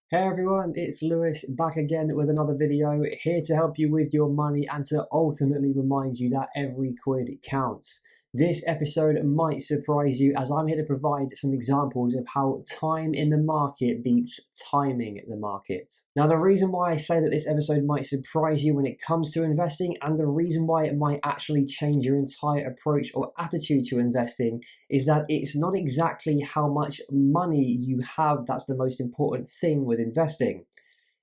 Hey everyone, it's Lewis back again with another video, here to help you with your money and to ultimately remind you that every quid counts. This episode might surprise you as I'm here to provide some examples of how time in the market beats timing the market. Now, the reason why I say that this episode might surprise you when it comes to investing, and the reason why it might actually change your entire approach or attitude to investing, is that it's not exactly how much money you have that's the most important thing with investing.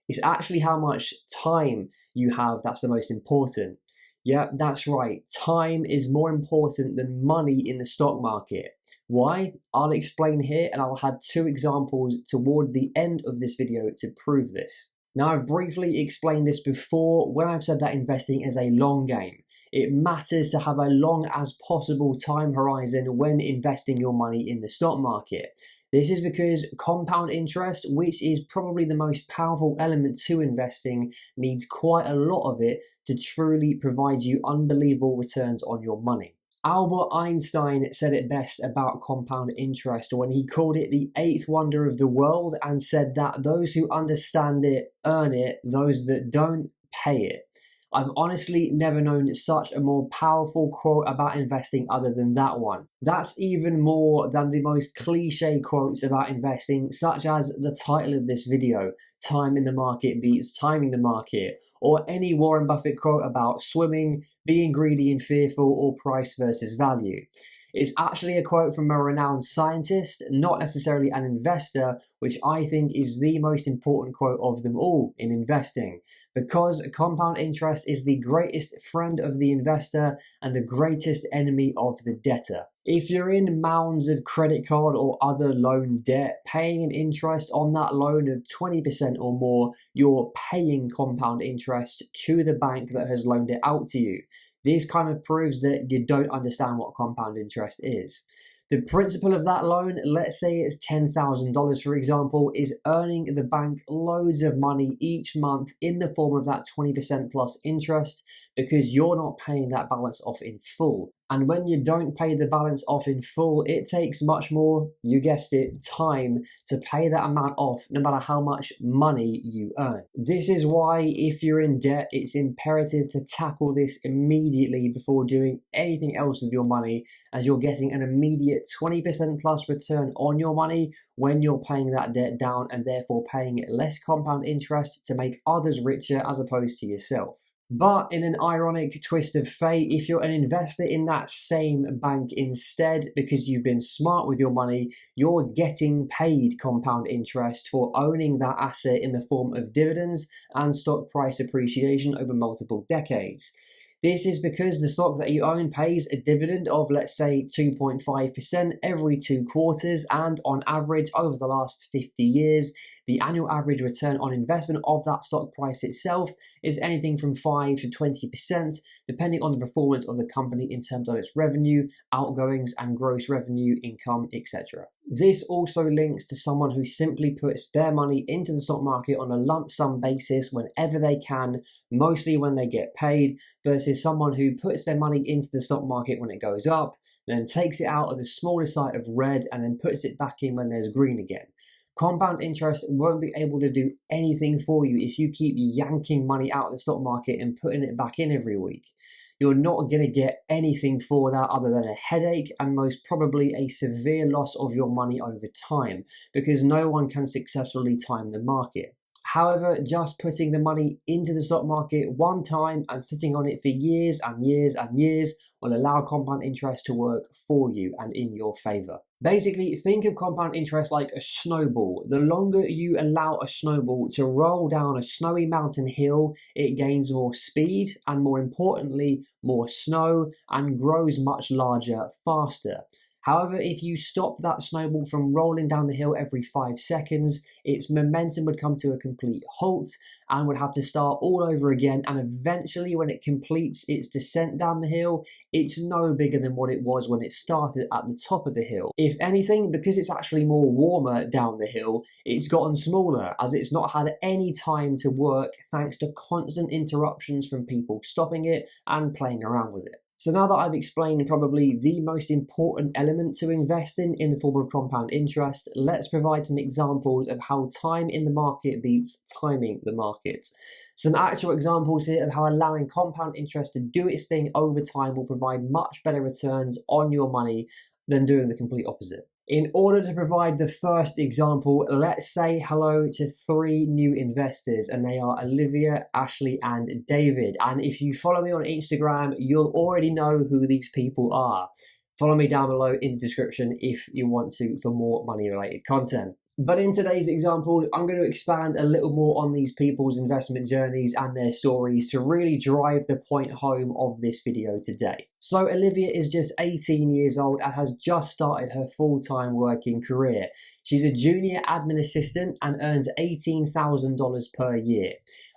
It's actually how much time you have that's the most important. Yeah, that's right. Time is more important than money in the stock market. Why? I'll explain here, and I'll have two examples toward the end of this video to prove this. Now, I've briefly explained this before when I've said that investing is a long game. It matters to have a long as possible time horizon when investing your money in the stock market. This is because compound interest, which is probably the most powerful element to investing, needs quite a lot of it to truly provide you unbelievable returns on your money. Albert Einstein said it best about compound interest when he called it the eighth wonder of the world and said that those who understand it earn it, those that don't pay it. I've honestly never known such a more powerful quote about investing other than that one. That's even more than the most cliche quotes about investing, such as the title of this video, "Time in the Market Beats Timing the Market," or any Warren Buffett quote about swimming, being greedy and fearful, or price versus value. It's actually a quote from a renowned scientist, not necessarily an investor, which I think is the most important quote of them all in investing, because compound interest is the greatest friend of the investor and the greatest enemy of the debtor. If you're in mounds of credit card or other loan debt, paying an interest on that loan of 20% or more, you're paying compound interest to the bank that has loaned it out to you. This kind of proves that you don't understand what compound interest is. The principal of that loan, let's say it's $10,000 for example, is earning the bank loads of money each month in the form of that 20% plus interest, because you're not paying that balance off in full. And when you don't pay the balance off in full, it takes much more, you guessed it, time to pay that amount off, no matter how much money you earn. This is why if you're in debt, it's imperative to tackle this immediately before doing anything else with your money, as you're getting an immediate 20% plus return on your money when you're paying that debt down, and therefore paying less compound interest to make others richer as opposed to yourself. But in an ironic twist of fate, if you're an investor in that same bank instead, because you've been smart with your money, you're getting paid compound interest for owning that asset in the form of dividends and stock price appreciation over multiple decades. This is because the stock that you own pays a dividend of, let's say, 2.5% every 2 quarters, and on average over the last 50 years, the annual average return on investment of that stock price itself is anything from 5 to 20%, depending on the performance of the company in terms of its revenue, outgoings, and gross revenue, income, etc. This also links to someone who simply puts their money into the stock market on a lump sum basis whenever they can, mostly when they get paid, versus someone who puts their money into the stock market when it goes up, then takes it out of the smaller side of red and then puts it back in when there's green again. Compound interest won't be able to do anything for you if you keep yanking money out of the stock market and putting it back in every week. You're not going to get anything for that other than a headache and most probably a severe loss of your money over time, because no one can successfully time the market. However, just putting the money into the stock market one time and sitting on it for years and years and years will allow compound interest to work for you and in your favor. Basically, think of compound interest like a snowball. The longer you allow a snowball to roll down a snowy mountain hill, it gains more speed and, more importantly, more snow, and grows much larger faster. However, if you stop that snowball from rolling down the hill every 5 seconds, its momentum would come to a complete halt and would have to start all over again, and eventually when it completes its descent down the hill, it's no bigger than what it was when it started at the top of the hill. If anything, because it's actually more warmer down the hill, it's gotten smaller, as it's not had any time to work thanks to constant interruptions from people stopping it and playing around with it. So now that I've explained probably the most important element to invest in the form of compound interest, let's provide some examples of how time in the market beats timing the market. Some actual examples here of how allowing compound interest to do its thing over time will provide much better returns on your money than doing the complete opposite. In order to provide the first example, let's say hello to 3 new investors, and they are Olivia, Ashley, and David. And if you follow me on Instagram, you'll already know who these people are. Follow me down below in the description if you want to for more money related content. But in today's example, I'm going to expand a little more on these people's investment journeys and their stories to really drive the point home of this video today. So Olivia is just 18 years old and has just started her full-time working career. She's a junior admin assistant and earns $18,000 per year.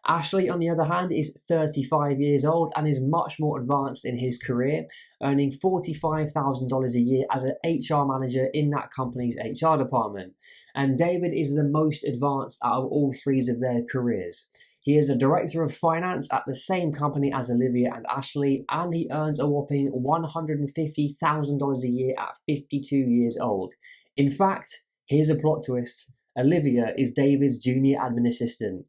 Ashley, on the other hand, is 35 years old and is much more advanced in his career, earning $45,000 a year as an HR manager in that company's HR department. And David is the most advanced out of all 3 of their careers. He is a director of finance at the same company as Olivia and Ashley, and he earns a whopping $150,000 a year at 52 years old. In fact, here's a plot twist. Olivia is David's junior admin assistant.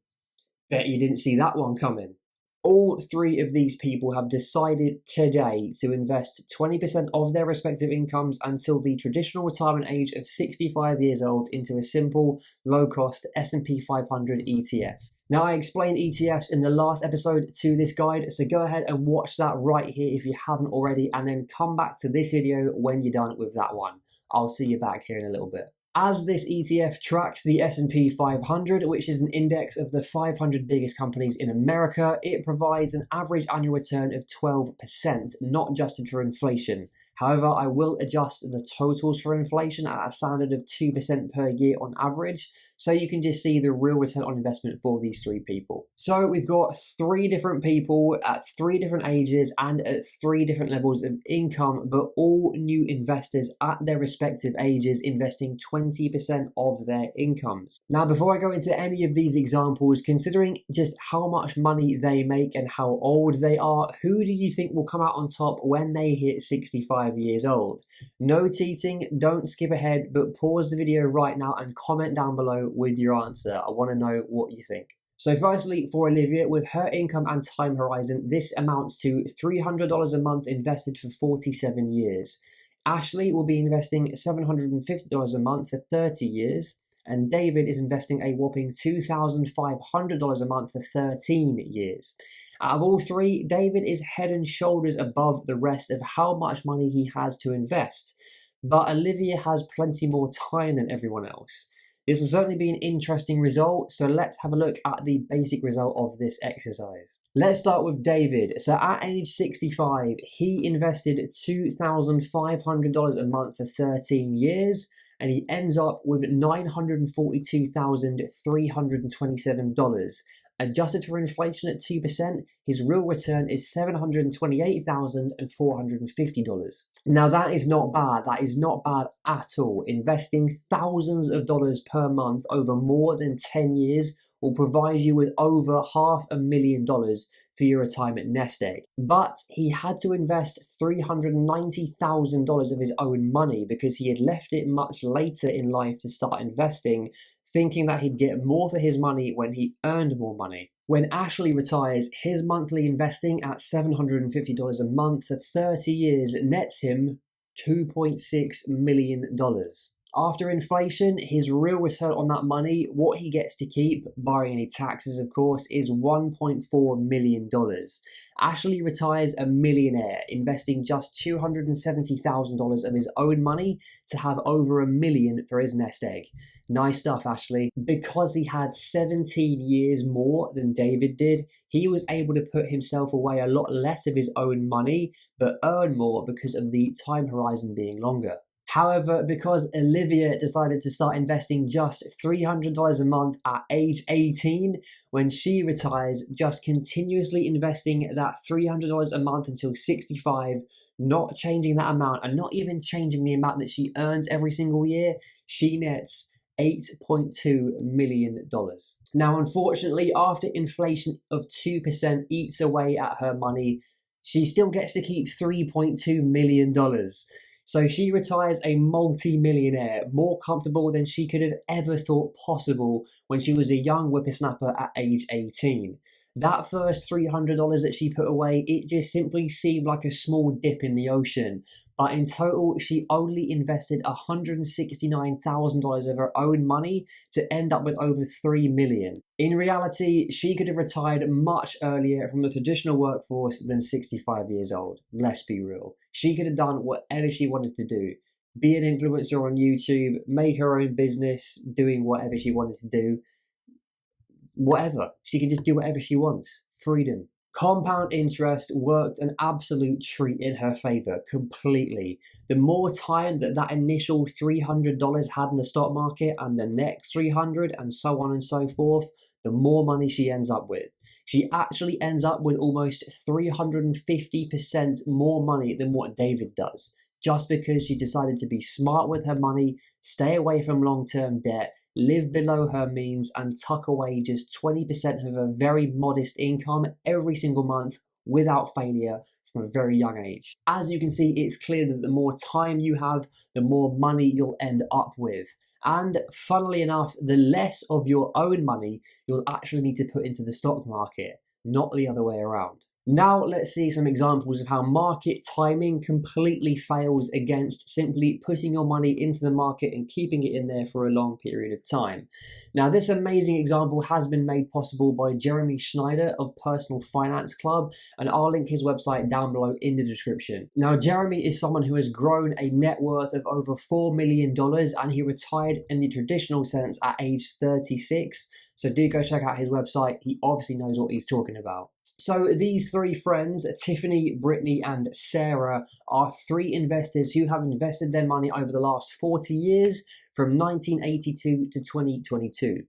Bet you didn't see that one coming. All 3 of these people have decided today to invest 20% of their respective incomes until the traditional retirement age of 65 years old into a simple, low-cost S&P 500 ETF. Now, I explained ETFs in the last episode to this guide, so go ahead and watch that right here if you haven't already, and then come back to this video when you're done with that one. I'll see you back here in a little bit. As this ETF tracks the S&P 500, which is an index of the 500 biggest companies in America, it provides an average annual return of 12%, not adjusted for inflation. However, I will adjust the totals for inflation at a standard of 2% per year on average, so you can just see the real return on investment for these 3 people. So we've got 3 different people at 3 different ages and at 3 different levels of income, but all new investors at their respective ages investing 20% of their incomes. Now, before I go into any of these examples, considering just how much money they make and how old they are, who do you think will come out on top when they hit 65 years old? No cheating, don't skip ahead, but pause the video right now and comment down below with your answer. I want to know what you think. So firstly, for Olivia, with her income and time horizon, this amounts to $300 a month invested for 47 years. Ashley will be investing $750 a month for 30 years. And David is investing a whopping $2,500 a month for 13 years. Out of all 3, David is head and shoulders above the rest of how much money he has to invest. But Olivia has plenty more time than everyone else. This will certainly be an interesting result, so let's have a look at the basic result of this exercise. Let's start with David. So at age 65, he invested $2,500 a month for 13 years, and he ends up with $942,327. Adjusted for inflation at 2%, his real return is $728,450. Now that is not bad. That is not bad at all. Investing thousands of dollars per month over more than 10 years will provide you with over $500,000 for your retirement nest egg. But he had to invest $390,000 of his own money because he had left it much later in life to start investing, thinking that he'd get more for his money when he earned more money. When Ashley retires, his monthly investing at $750 a month for 30 years nets him $2.6 million. After inflation, his real return on that money, what he gets to keep, barring any taxes of course, is $1.4 million. Ashley retires a millionaire, investing just $270,000 of his own money to have over $1 million for his nest egg. Nice stuff, Ashley. Because he had 17 years more than David did, he was able to put himself away a lot less of his own money, but earn more because of the time horizon being longer. However, because Olivia decided to start investing just $300 a month at age 18, when she retires, just continuously investing that $300 a month until 65, not changing that amount and not even changing the amount that she earns every single year, she nets $8.2 million. Now, unfortunately, after inflation of 2% eats away at her money, she still gets to keep $3.2 million. So she retires a multi-millionaire, more comfortable than she could have ever thought possible when she was a young whippersnapper at age 18. That first $300 that she put away, it just simply seemed like a small dip in the ocean. But in total, she only invested $169,000 of her own money to end up with over $3 million. In reality, she could have retired much earlier from the traditional workforce than 65 years old. Let's be real. She could have done whatever she wanted to do. Be an influencer on YouTube, make her own business, doing whatever she wanted to do. Whatever. She can just do whatever she wants. Freedom. Compound interest worked an absolute treat in her favor completely. The more time that initial $300 had in the stock market and the next 300 and so on and so forth, the more money she ends up with. She actually ends up with almost 350% more money than what David does, just because she decided to be smart with her money, stay away from long-term debt, live below her means, and tuck away just 20% of her very modest income every single month without failure from a very young age. As you can see, it's clear that the more time you have, the more money you'll end up with. And funnily enough, the less of your own money you'll actually need to put into the stock market, not the other way around. Now let's see some examples of how market timing completely fails against simply putting your money into the market and keeping it in there for a long period of time. Now this amazing example has been made possible by Jeremy Schneider of Personal Finance Club, and I'll link his website down below in the description. Now Jeremy is someone who has grown a net worth of over $4 million, and he retired in the traditional sense at age 36. So do go check out his website. He obviously knows what he's talking about. So these three friends, Tiffany, Brittany, and Sarah, are three investors who have invested their money over the last 40 years from 1982 to 2022.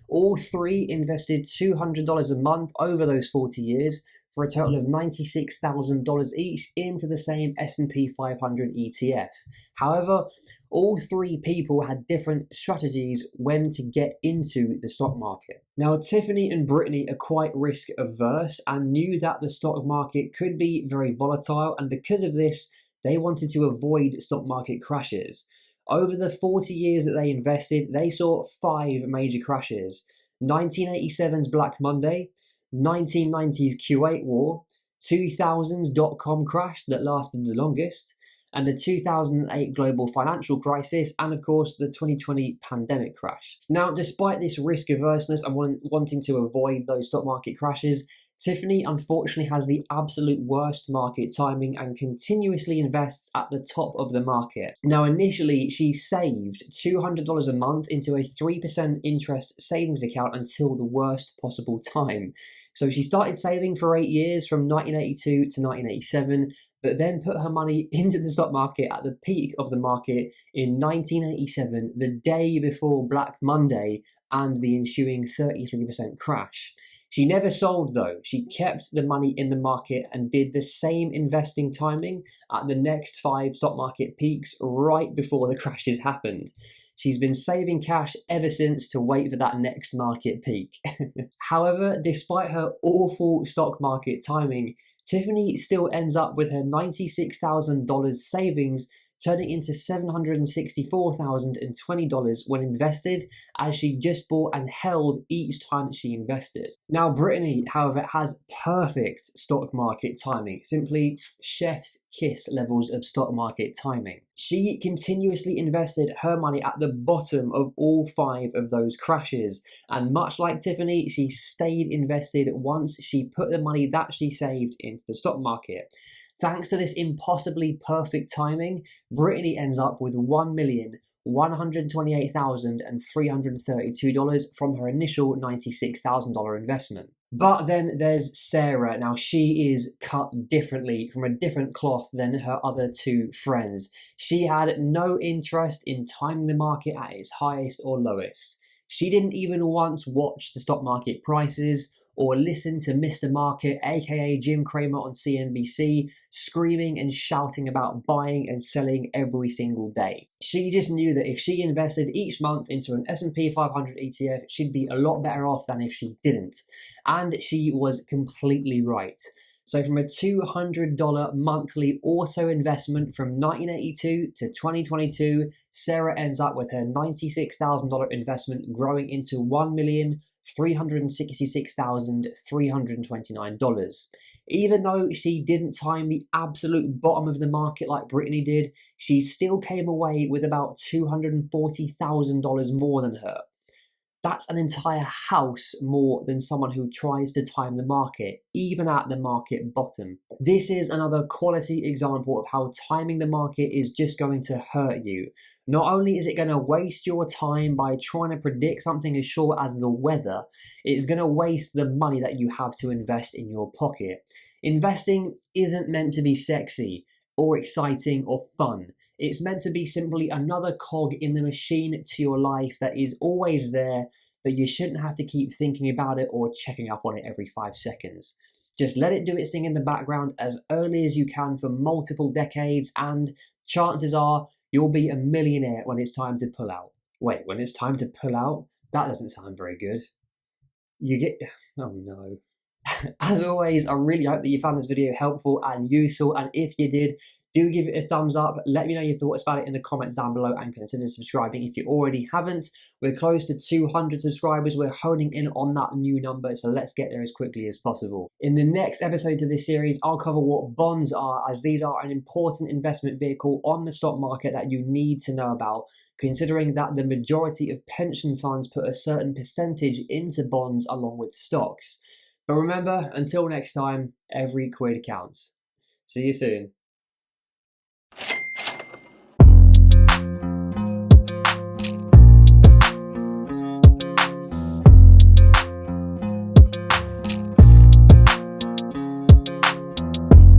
All three invested $200 a month over those 40 years for a total of $96,000 each into the same S&P 500 ETF. However, all three people had different strategies when to get into the stock market. Now, Tiffany and Brittany are quite risk averse and knew that the stock market could be very volatile, and because of this, they wanted to avoid stock market crashes. Over the 40 years that they invested, they saw 5 major crashes: 1987's Black Monday, 1990's Kuwait War, 2000's dot-com crash that lasted the longest, and the 2008 global financial crisis, and of course the 2020 pandemic crash. Now, despite this risk averseness and wanting to avoid those stock market crashes, Tiffany unfortunately has the absolute worst market timing and continuously invests at the top of the market. Now, initially, she saved $200 a month into a 3% interest savings account until the worst possible time. So she started saving for 8 years from 1982 to 1987, but then put her money into the stock market at the peak of the market in 1987, the day before Black Monday and the ensuing 33% crash. She never sold though. She kept the money in the market and did the same investing timing at the next 5 stock market peaks right before the crashes happened. She's been saving cash ever since to wait for that next market peak. However, despite her awful stock market timing, Tiffany still ends up with her $96,000 savings turning into $764,020 when invested, as she just bought and held each time she invested. Now, Brittany, however, has perfect stock market timing, simply chef's kiss levels of stock market timing. She continuously invested her money at the bottom of all 5 of those crashes, and much like Tiffany, she stayed invested once she put the money that she saved into the stock market. Thanks to this impossibly perfect timing, Brittany ends up with $1,128,332 from her initial $96,000 investment. But then there's Sarah. Now, she is cut differently, from a different cloth than her other 2 friends. She had no interest in timing the market at its highest or lowest. She didn't even once watch the stock market prices or listen to Mr. Market, aka Jim Cramer on CNBC, screaming and shouting about buying and selling every single day. She just knew that if she invested each month into an S&P 500 ETF, she'd be a lot better off than if she didn't. And she was completely right. So from a $200 monthly auto investment from 1982 to 2022, Sarah ends up with her $96,000 investment growing into $1,366,329. Even though she didn't time the absolute bottom of the market like Brittany did, she still came away with about $240,000 more than her. That's an entire house more than someone who tries to time the market, even at the market bottom. This is another quality example of how timing the market is just going to hurt you. Not only is it going to waste your time by trying to predict something as sure as the weather, it's going to waste the money that you have to invest in your pocket. Investing isn't meant to be sexy or exciting or fun. It's meant to be simply another cog in the machine to your life that is always there, but you shouldn't have to keep thinking about it or checking up on it every 5 seconds. Just let it do its thing in the background as early as you can for multiple decades, and chances are you'll be a millionaire when it's time to pull out. Wait, when it's time to pull out? That doesn't sound very good. Oh no. As always, I really hope that you found this video helpful and useful, and if you did, do give it a thumbs up. Let me know your thoughts about it in the comments down below, and consider subscribing if you already haven't. We're close to 200 subscribers. We're honing in on that new number, so let's get there as quickly as possible. In the next episode to this series, I'll cover what bonds are, as these are an important investment vehicle on the stock market that you need to know about, considering that the majority of pension funds put a certain percentage into bonds along with stocks. But remember, until next time, every quid counts. See you soon.